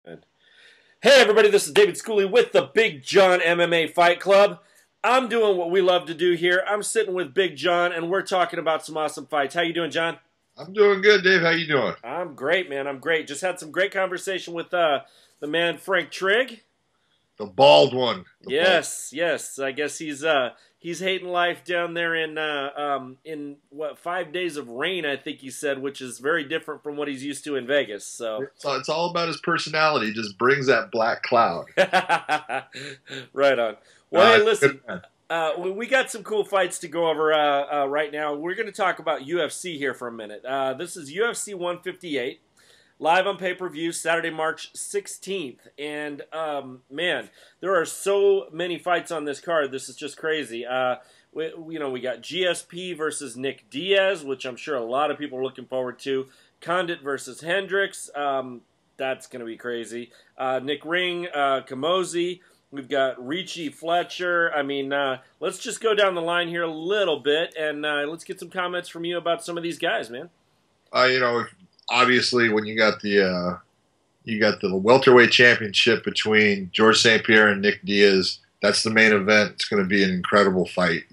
Good. Hey everybody, this is David Schooley with the Big John MMA Fight Club. I'm doing what we love to do here. I'm sitting with Big John and we're talking about some awesome fights. How you doing, John? I'm doing good, Dave. How you doing? I'm great, man. I'm great. Just had some great conversation with the man Frank Trigg. The bald one. Yes. I guess he's hating life down there in what 5 days of rain, I think he said, which is very different from what he's used to in Vegas. So it's all about his personality. He just brings that black cloud. right on. Well, hey, listen. Good, We got some cool fights to go over right now. We're going to talk about UFC here for a minute. This is UFC 158, live on pay-per-view, Saturday, March 16th. And, man, there are so many fights on this card. This is just crazy. We got GSP versus Nick Diaz, which I'm sure a lot of people are looking forward to. Condit versus Hendricks. That's going to be crazy. Nick Ring, Kamosi. We've got Ricci, Fletcher. I mean, let's just go down the line here a little bit, and let's get some comments from you about some of these guys, man. Obviously, when you got the welterweight championship between George St-Pierre and Nick Diaz, that's the main event. It's going to be an incredible fight.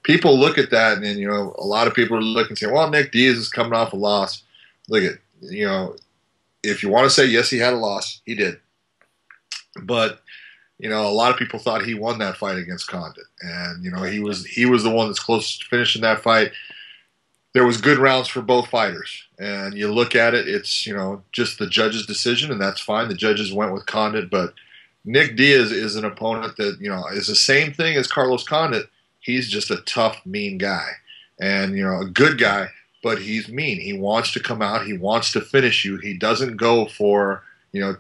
People look at that, and then a lot of people are looking and saying, "Well, Nick Diaz is coming off a loss." Look at if you want to say yes, he had a loss, he did, but. A lot of people thought he won that fight against Condit, and he was the one that's closest to finishing that fight. There was good rounds for both fighters, and you look at it, it's just the judge's decision, and that's fine. The judges went with Condit, but Nick Diaz is an opponent that is the same thing as Carlos Condit. He's just a tough, mean guy, and a good guy, but he's mean. He wants to come out. He wants to finish you. He doesn't go for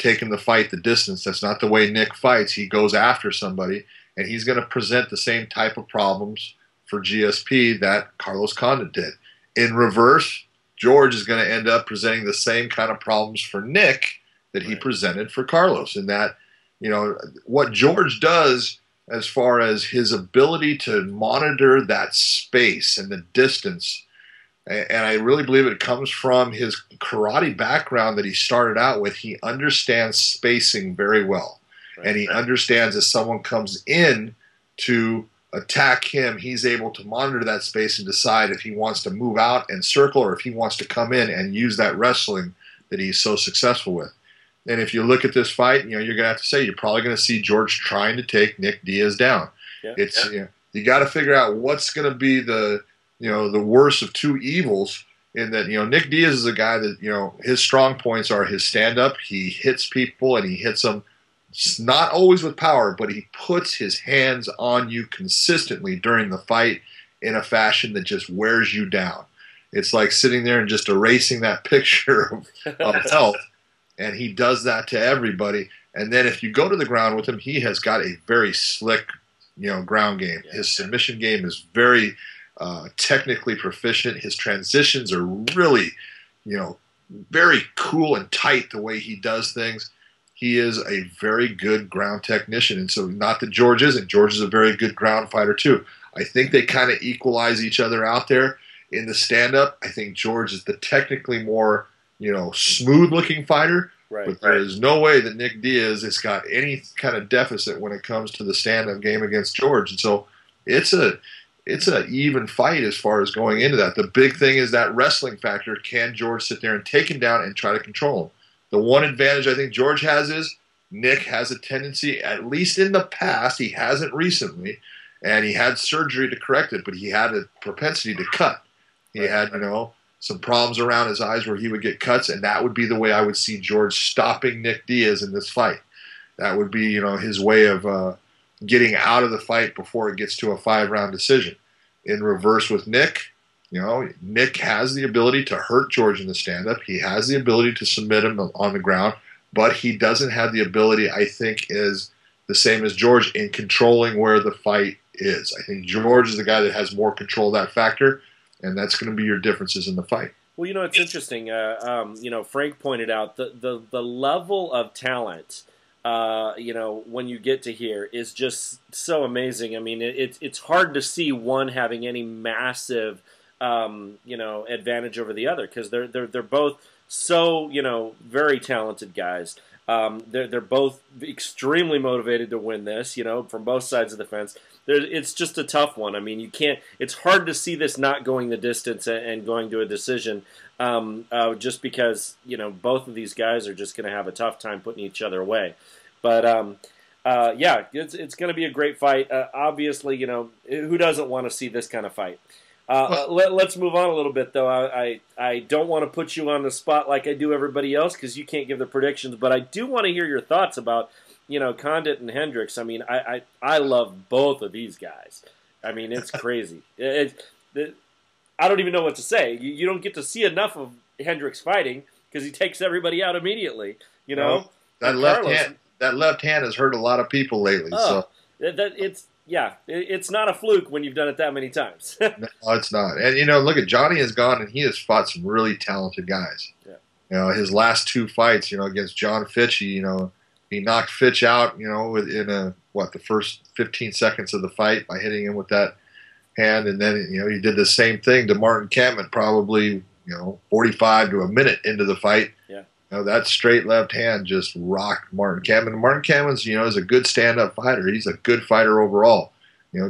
taking the fight the distance. That's not the way Nick fights. He goes after somebody, and he's going to present the same type of problems for GSP that Carlos Condit did. In reverse, George is going to end up presenting the same kind of problems for Nick that he presented for Carlos. And that, what George does as far as his ability to monitor that space and the distance, and I really believe it comes from his karate background that he started out with. He understands spacing very well. And he understands as someone comes in to attack him, he's able to monitor that space and decide if he wants to move out and circle or if he wants to come in and use that wrestling that he's so successful with. And if you look at this fight, you're going to have to say you're probably going to see George trying to take Nick Diaz down. You got to figure out what's going to be the worst of two evils, in that, Nick Diaz is a guy that, his strong points are his stand-up. He hits people, and he hits them not always with power, but he puts his hands on you consistently during the fight in a fashion that just wears you down. It's like sitting there and just erasing that picture of health, and he does that to everybody. And then if you go to the ground with him, he has got a very slick, ground game. His submission game is very technically proficient. His transitions are really, very cool and tight the way he does things. He is a very good ground technician. And so not that George isn't. George is a very good ground fighter too. I think they kind of equalize each other out there in the stand-up. I think George is the technically more, smooth-looking fighter. Right. But there is no way that Nick Diaz has got any kind of deficit when it comes to the stand-up game against George. And so it's an even fight as far as going into that. The big thing is that wrestling factor. Can George sit there and take him down and try to control him? The one advantage I think George has is Nick has a tendency, at least in the past, he hasn't recently, and he had surgery to correct it, but he had a propensity to cut. He had, some problems around his eyes where he would get cuts, and that would be the way I would see George stopping Nick Diaz in this fight. That would be, his way of getting out of the fight before it gets to a 5-round decision. In reverse with Nick, Nick has the ability to hurt George in the stand-up. He has the ability to submit him on the ground, but he doesn't have the ability, I think, is the same as George in controlling where the fight is. I think George is the guy that has more control of that factor, and that's going to be your differences in the fight. Well, it's interesting. Frank pointed out the level of talent when you get to here is just so amazing. I mean, it's hard to see one having any massive, advantage over the other because they're both so, very talented guys. They're both extremely motivated to win this, from both sides of the fence. It's just a tough one. I mean, you can't. It's hard to see this not going the distance and going to a decision, just because both of these guys are just going to have a tough time putting each other away. But yeah, it's going to be a great fight. Obviously, who doesn't want to see this kind of fight? Let's move on a little bit, though. I don't want to put you on the spot like I do everybody else because you can't give the predictions, but I do want to hear your thoughts about Condit and Hendricks. I mean, I love both of these guys. I mean, it's crazy. I don't even know what to say. You don't get to see enough of Hendricks fighting because he takes everybody out immediately. Well, that left hand has hurt a lot of people lately. Oh, it's not a fluke when you've done it that many times. No, it's not. And look at Johnny has gone and he has fought some really talented guys. Yeah. His last two fights, against John Fitch, he knocked Fitch out, within the first 15 seconds of the fight by hitting him with that hand, and then he did the same thing to Martin Kampmann, probably 45 to a minute into the fight. Yeah. That straight left hand just rocked Martin Kampmann. Martin Kampmann's, is a good stand-up fighter. He's a good fighter overall.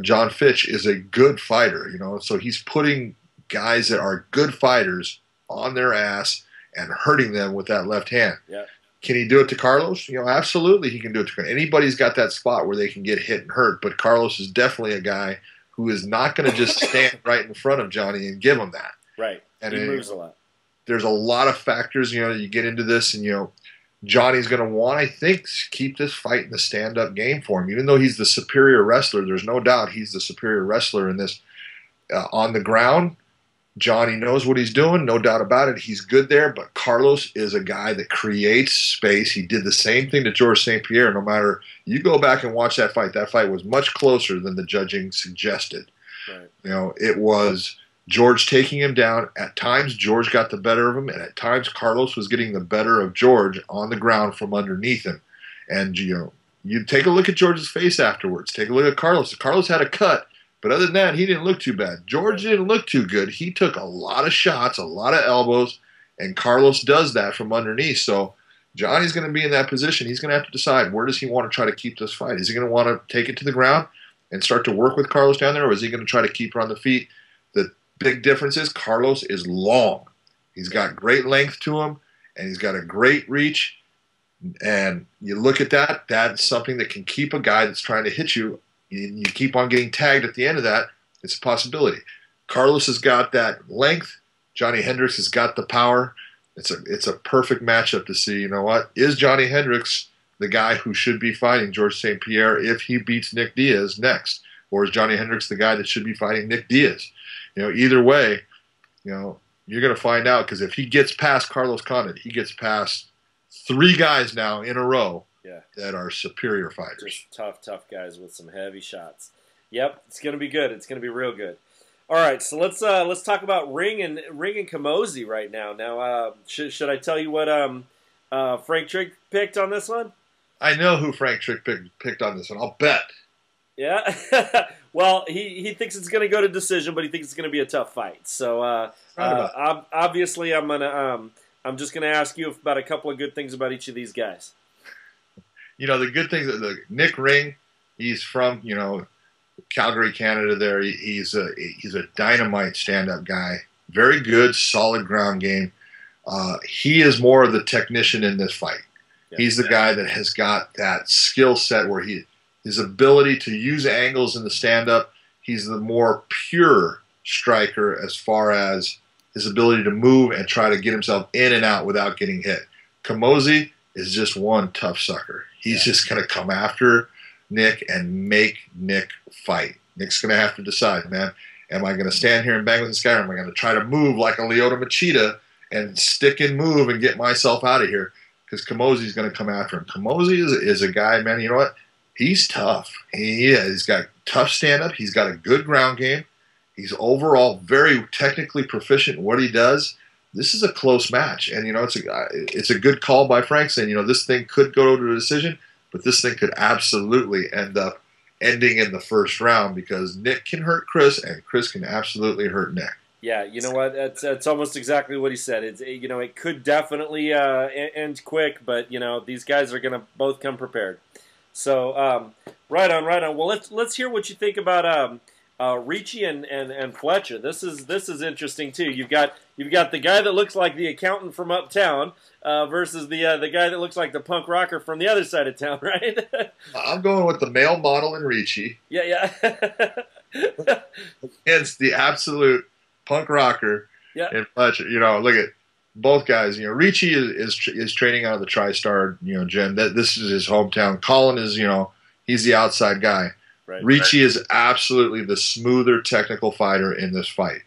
John Fitch is a good fighter, so he's putting guys that are good fighters on their ass and hurting them with that left hand. Yeah. Can he do it to Carlos? Absolutely he can do it to Carlos. Anybody's got that spot where they can get hit and hurt, but Carlos is definitely a guy who is not going to just stand right in front of Johnny and give him that. Right. And he moves a lot. There's a lot of factors, you get into this, and, Johnny's going to want, I think, keep this fight in the stand-up game for him. Even though he's the superior wrestler, there's no doubt he's the superior wrestler in this. On the ground, Johnny knows what he's doing, no doubt about it. He's good there, but Carlos is a guy that creates space. He did the same thing to George St-Pierre. No matter, you go back and watch that fight was much closer than the judging suggested. Right. It was George taking him down. At times, George got the better of him, and at times, Carlos was getting the better of George on the ground from underneath him. And, you take a look at George's face afterwards. Take a look at Carlos. Carlos had a cut, but other than that, he didn't look too bad. George didn't look too good. He took a lot of shots, a lot of elbows, and Carlos does that from underneath. So Johnny's going to be in that position. He's going to have to decide, where does he want to try to keep this fight? Is he going to want to take it to the ground and start to work with Carlos down there, or is he going to try to keep her on the feet? The big difference is Carlos is long. He's got great length to him, and he's got a great reach. And you look at that, that's something that can keep a guy that's trying to hit you. You keep on getting tagged at the end of that, it's a possibility. Carlos has got that length. Johnny Hendricks has got the power. It's a perfect matchup to see, is Johnny Hendricks the guy who should be fighting George St-Pierre if he beats Nick Diaz next? Or is Johnny Hendricks the guy that should be fighting Nick Diaz? Either way, you're going to find out, because if he gets past Carlos Condit, he gets past three guys now in a row that are superior fighters. Just tough guys with some heavy shots. Yep, it's going to be good. It's going to be real good. All right, so let's talk about Ring and Camozzi right now. Now, should I tell you what Frank Trick picked on this one? I know who Frank Trick picked on this one. I'll bet. Yeah. Well, he thinks it's going to go to decision, but he thinks it's going to be a tough fight. So obviously, I'm just going to ask you about a couple of good things about each of these guys. The good things. Nick Ring, he's from Calgary, Canada. There, he's a dynamite stand-up guy. Very good, solid ground game. He is more of the technician in this fight. Yeah. He's the guy that has got that skill set where his ability to use angles in the stand-up. He's the more pure striker as far as his ability to move and try to get himself in and out without getting hit. Camozzi is just one tough sucker. He's just going to come after Nick and make Nick fight. Nick's going to have to decide, man, am I going to stand here and bang with this guy, or am I going to try to move like a Lyoto Machida and stick and move and get myself out of here? Because Camozzi's going to come after him. Camozzi is a guy, man, you know what? He's tough. He's got tough stand-up. He's got a good ground game. He's overall very technically proficient in what he does. This is a close match, and it's a good call by Frank saying, this thing could go to a decision, but this thing could absolutely end up ending in the first round because Nick can hurt Chris, and Chris can absolutely hurt Nick. Yeah, you know what? That's almost exactly what he said. It's it could definitely end quick, but these guys are gonna both come prepared. So right on, right on. Well, let's hear what you think about Ricci and Fletcher. This is interesting too. You've got the guy that looks like the accountant from uptown versus the guy that looks like the punk rocker from the other side of town, right? I'm going with the male model in Ricci Yeah, yeah, against the absolute punk rocker yeah. in Fletcher. Look at both guys. Ricci is training out of the TriStar, gym. This is his hometown. Colin is, he's the outside guy. Right. Ricci is absolutely the smoother technical fighter in this fight.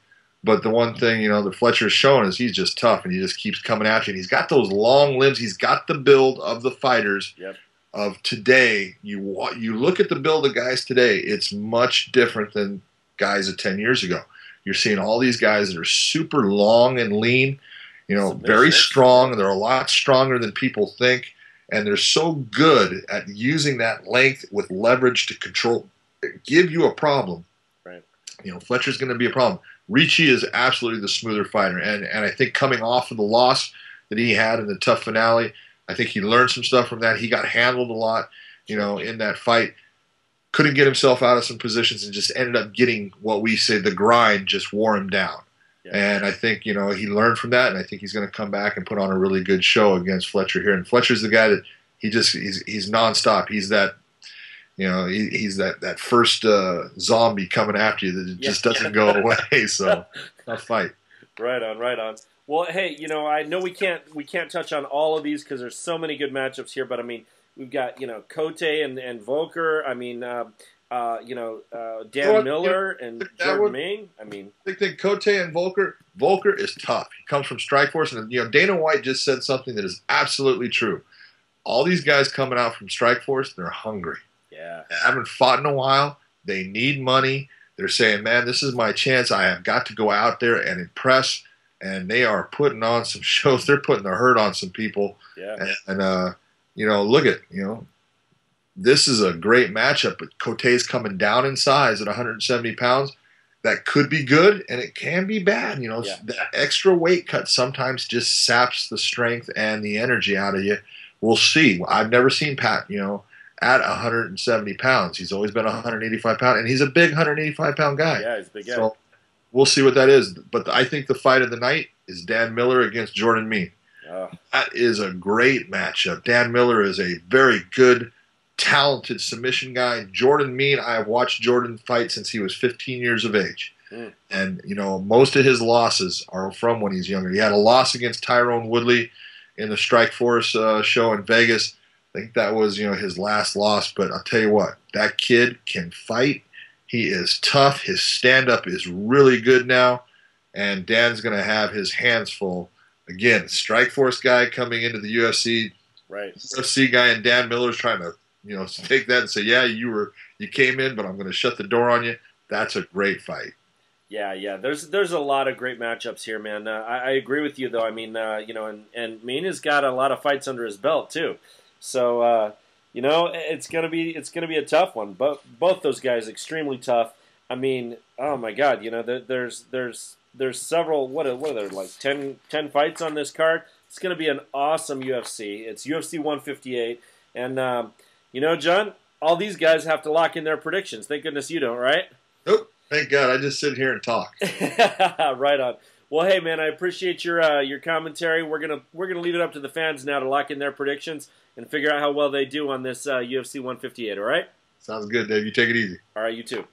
But the one thing, that Fletcher's shown is he's just tough, and he just keeps coming at you. And he's got those long limbs. He's got the build of the fighters of today. You look at the build of guys today, it's much different than guys of 10 years ago. You're seeing all these guys that are super long and lean, very strong, and they're a lot stronger than people think. And they're so good at using that length with leverage to give you a problem. Right. Fletcher's going to be a problem. Ricci is absolutely the smoother fighter. And I think coming off of the loss that he had in the tough finale, I think he learned some stuff from that. He got handled a lot, in that fight. Couldn't get himself out of some positions and just ended up getting what we say the grind just wore him down. Yeah. And I think, he learned from that, and I think he's going to come back and put on a really good show against Fletcher here. And Fletcher's the guy that he's nonstop. He's that, he's that first zombie coming after you that just doesn't go away. So, tough fight. Right on, right on. Well, hey, I know we can't touch on all of these because there's so many good matchups here, but I mean, we've got Cote and Volker. I mean, Dan Miller and Jordan Ming. I mean, I think Cote and Volker. Volker is tough. He comes from Strikeforce, and Dana White just said something that is absolutely true. All these guys coming out from Strikeforce, they're hungry. Yeah, they haven't fought in a while. They need money. They're saying, "Man, this is my chance. I have got to go out there and impress." And they are putting on some shows. They're putting the hurt on some people. Yeah, and look at this is a great matchup, but Cote's coming down in size at 170 pounds. That could be good, and it can be bad. That extra weight cut sometimes just saps the strength and the energy out of you. We'll see. I've never seen Pat, at 170 pounds. He's always been 185 pounds, and he's a big 185 pound guy. Yeah, he's a big guy. So we'll see what that is. But I think the fight of the night is Dan Miller against Jordan Ming. Oh. That is a great matchup. Dan Miller is a very good, talented submission guy. Jordan Ming, I have watched Jordan fight since he was 15 years of age. And, most of his losses are from when he's younger. He had a loss against Tyrone Woodley in the Strikeforce show in Vegas. I think that was, his last loss. But I'll tell you what, that kid can fight. He is tough. His stand-up is really good now. And Dan's going to have his hands full. Again, Strikeforce guy coming into the UFC. Right. UFC guy, and Dan Miller's trying to, take that and say, yeah, you came in, but I'm going to shut the door on you. That's a great fight. Yeah. There's a lot of great matchups here, man. I agree with you, though. I mean, and Mina's got a lot of fights under his belt too. So, it's gonna be a tough one. But both those guys extremely tough. I mean, oh my God, there's several. What are there, like 10 fights on this card? It's gonna be an awesome UFC. It's UFC 158, and John, all these guys have to lock in their predictions. Thank goodness you don't, right? Nope. Thank God. I just sit here and talk. Right on. Well, hey man, I appreciate your commentary. We're gonna leave it up to the fans now to lock in their predictions and figure out how well they do on this UFC 158. All right? Sounds good, Dave. You take it easy. All right, you too.